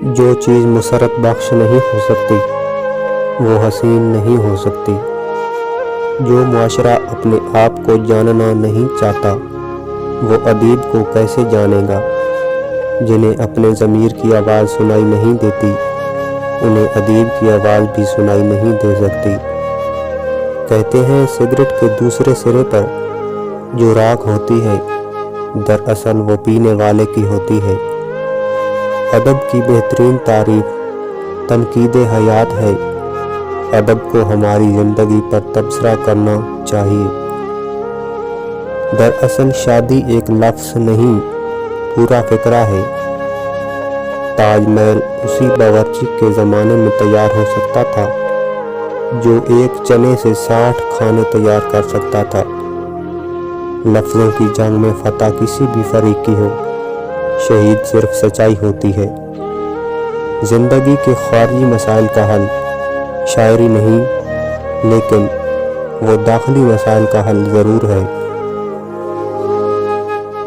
جو چیز مسرت بخش نہیں ہو سکتی وہ حسین نہیں ہو سکتی۔ جو معاشرہ اپنے آپ کو جاننا نہیں چاہتا وہ ادیب کو کیسے جانے گا؟ جنہیں اپنے ضمیر کی آواز سنائی نہیں دیتی انہیں ادیب کی آواز بھی سنائی نہیں دے سکتی۔ کہتے ہیں سگریٹ کے دوسرے سرے پر جو راکھ ہوتی ہے دراصل وہ پینے والے کی ہوتی ہے۔ ادب کی بہترین تعریف تنقید حیات ہے۔ ادب کو ہماری زندگی پر تبصرہ کرنا چاہیے۔ دراصل شادی ایک لفظ نہیں پورا فقرہ ہے۔ تاج محل اسی باورچی کے زمانے میں تیار ہو سکتا تھا جو ایک چنے سے 60 کھانے تیار کر سکتا تھا۔ لفظوں کی جنگ میں فتح کسی بھی فریق کی ہو، شہید صرف سچائی ہوتی ہے۔ زندگی کے خارجی مسائل کا حل شاعری نہیں لیکن وہ داخلی مسائل کا حل ضرور ہے۔